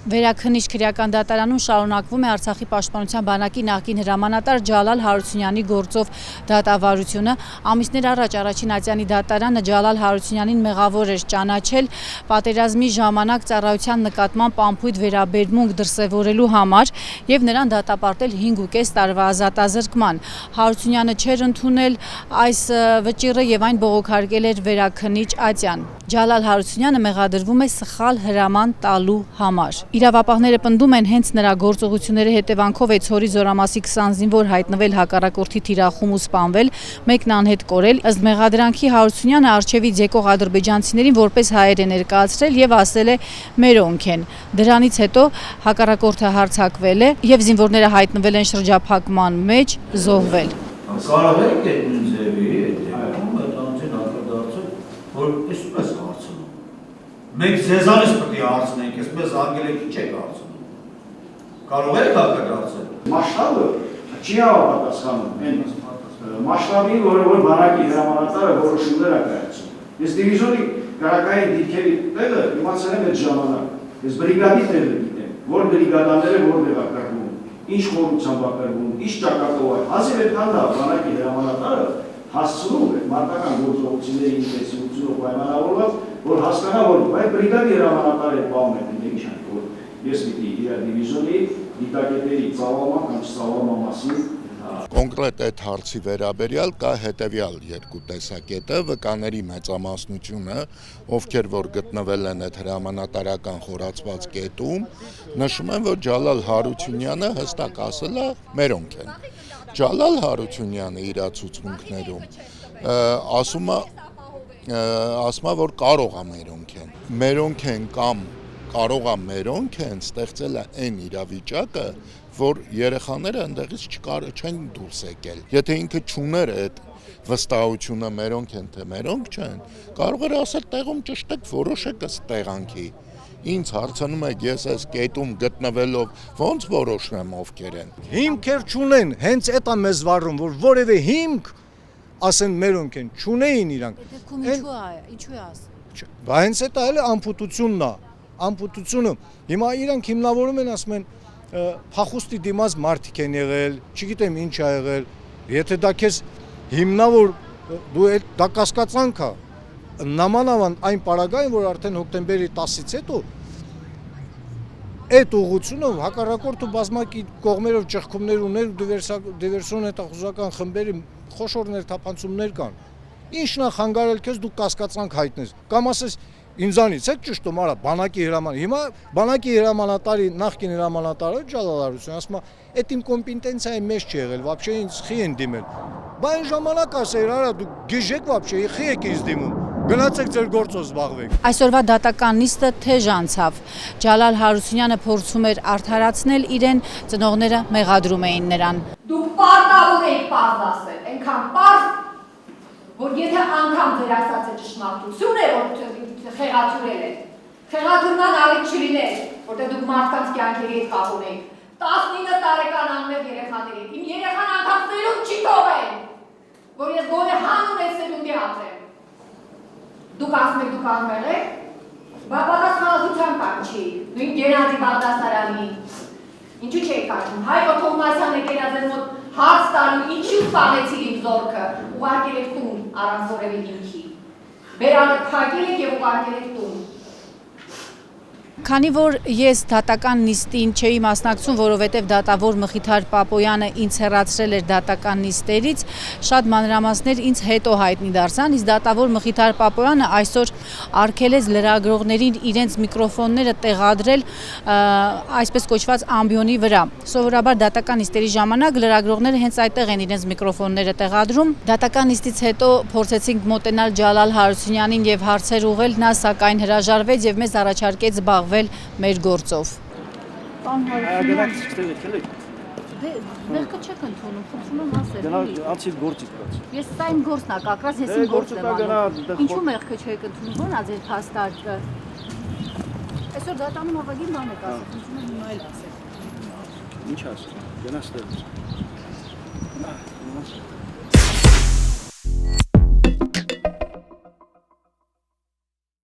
Վերաքննիչ քրեական դատարանում շարունակվում է Արցախի պաշտպանության բանակի նախկին հրամանատար Ջալալ Հարությունյանի գործով դատավարությունը։ Ամիսներ առաջ Առաջին Ատյանի դատարանը Ջալալ Հարությունյանին մեղավոր էր ճանաչել պատերազմի ժամանակ ծառայության նկատմամբ անփույթ վերաբերմունք դրսևորելու համար եւ նրան դատապարտել 5.5 տարվա ազատազրկման։ Հարությունյանը չէր ընդունել այս վճիռը եւ այն բողոքարկել էր վերաքննիչ Ատյան։ Ջալալ Հարությունյանը մեղադրվում է սխալ հրաման տալու համար։ Իրավապահները պնդում են հենց նրա գործողությունների հետևանքով է Ցորի զորամասի 20 զինվոր հայտնվել հակառակորդի թիրախում ու սպանվել, մեկն անհետ կորել։ Ըստ մեղադրանքի Հարությունյանը առջևից եկող ադրբեջանցիներին որպես հայեր է ներկայացրել եւ ասել է մերոնք են։ Դրանից հետո հակառակորդը հարձակվել է եւ զինվորները հայտնվել են շրջափակման մեջ, զոհվել։ Կարող եք այդ նույն ձևի հետևում այդանցին հակադարձել, որ այսպես հարցնում։ Մենք ձեզանից պետք է հարցնենք, այսպես անգելեքի չեք հարցնում։ Կարող եք հակադարձել։ Մասշտաբը չի համապատասխանում այն մասշտաբին, որ բանակի հրամանատարը որոշումներ է կայացնում։ Ես դիվիզիոնի քարակային դիրքերի տեղը իմացել եմ այդ ժամանակ։ Ես բրիգադի տեղը գիտեմ, որ բրիգադաները որտեղ է կրվում, ինչ խորությամբ է կրվում, ինչ ճակատով է։ Հազիվ այդքան դա բանակի հրամանատարը հասցնում է մարտական գործողությունների ինտենսիվությունը պայմանավորված, որ հասկանա, որ այդ բրիգադի հրամանատարը պահում է ինչ է, որ ես պիտի իր դիվիզիոնի դիտակետերի ծավալման կամ չծավալման մասին Կոնկրետ այդ հարցի վերաբերյալ կա հետևյալ երկու տեսակետը, վկաների մեծամասնությունը, ովքեր որ գտնվել են այդ հրամանատարական խորացված կետում, նշում են, որ Ջալալ Հարությունյանը հստակ ասել է մերոնք են։ Ջալալ Հարությունյանը իր ցուցմունքներում ասում է, որ կարող է մերոնք են կամ կարող է մերոնք են ստեղծել այն իրավիճակը, որ երեխաները այնտեղից չեն դուրս եկել։ Եթե ինքը չուներ այդ վստահությունը մերոնք են թե մերոնք չեն, կարող էր ասել տեղում ճշտեք որոշեք ըստ տեղանքի։ Ինձ հարցնում եք ես այս կետում գտնվելով ոնց որոշեմ ովքեր են։ Հիմքեր չունեն, հենց այդ է մեզ վարում, որ որևէ հիմք ասեն մերոնք են, չունեին իրանք։ Ինչու է ասում։ Բա հենց այդ էլ ամփոփությունն է, ամփոփությունը։ Հիմա իրանք հիմնավորում են ասում են փախուստի դիմաց մարդիկ են եղել, չգիտեմ ինչ ա եղել, եթե դա քեզ հիմնավոր դու դա կասկածանք է, նամանավանդ այն պարագային, որ արդեն հոկտեմբերի 10-ից հետո այդ ուղղությունով հակառակորդը բազմակի կողմերով ճեղքումներ ուներ ու դիվերսիոն հետախուզական խմբերի խոշոր ներթափանցումներ կան։ Ինչն է խանգարել քեզ դու կասկածանք հայտնես, կամ ասես ինձանից եք ճշտում, արա բանակի հրաման։ Հիմա բանակի հրամանատարի նախկին հրամանատարը Ջալալ Հարությունյանը ասում է, այդ իմ կոմպետենցիայի մեջ չի եղել, вообще ինձ խի են դիմել։ Բա այն ժամանակ ասեր, արա դու գիժեք вообще, խի եք ինձ դիմում։ Գնացեք ձեր գործով զբաղվեք։ Այսօրվա դատական նիստը թեժ անցավ։ Ջալալ Հարությունյանը փորձում էր արդարացնել իրեն, ծնողները մեղադրում էին նրան։ Դուք պարտավոր եք պարզ ասել, այնքան պարզ, որ եթե անգամ ձեր ասածը ճշմարտություն է, որ խեղաթյուրել եք, խեղաթյուրման առիթ չլիներ, որտեղ դուք մարդկանց կյանքերի հետ կապ ունեք, 19 տարեկան անմեղ երեխաների հետ, իմ երեխան անգամ սերունդ չի թողեն, որ ես գոնե հանուն ես սերունդի ապրեմ։ Դուք ասում եք, դուք անմեղ եք, բա պատասխանատվության կանչի, նույն Գենադի Բաղդասարյանի, ինչու չեք կանչում, Հայկո Թովմասյանը եկել ձեզ մոտ հարց տալու, ինչու սպանեցիք իմ զորքը, ուղարկել եք տուն առանց որևէ հիմքի, բերանը փակել եք եւ ուղարկել եք տուն։ Քանի որ ես դատական նիստին չէի մասնակցում, որովհետև դատավոր Մխիթար Պապոյանը ինձ հեռացրել էր դատական նիստերից, շատ մանրամասներ ինձ հետո հայտնի դարձան, իսկ դատավոր Մխիթար Պապոյանը այսօր արգելեց լրագրողներին իրենց միկրոֆոնները տեղադրել այսպես կոչված ամբիոնի վրա։ Սովորաբար դատական նիստերի ժամանակ լրագրողները հենց այդտեղ են իրենց միկրոֆոնները տեղադրում։ Դատական նիստից հետո փորձեցինք մոտենալ Ջալալ Հարությունյանին եւ հարցեր ուղղել, նա սակայն հրաժարվեց եւ մեզ առաջարկեց զբաղվել մեր գործով։ Պարոն Հարությունյան, Մեղքը չեք ընդունում, խնդրում եմ ասել։ Անցից գործից կաց։ Ես սա իմ գործն է, կակրած ես իմ գործն եմ անում։ Ինչու մեղքը չեք ընդունում, ո՞րն է ձեր փաստարկը։ Այսօր դատանում աղագին բան եք ասել, խնդրում եմ հիմա էլ ասել։ Ինչ ասել, գնաց տեղ։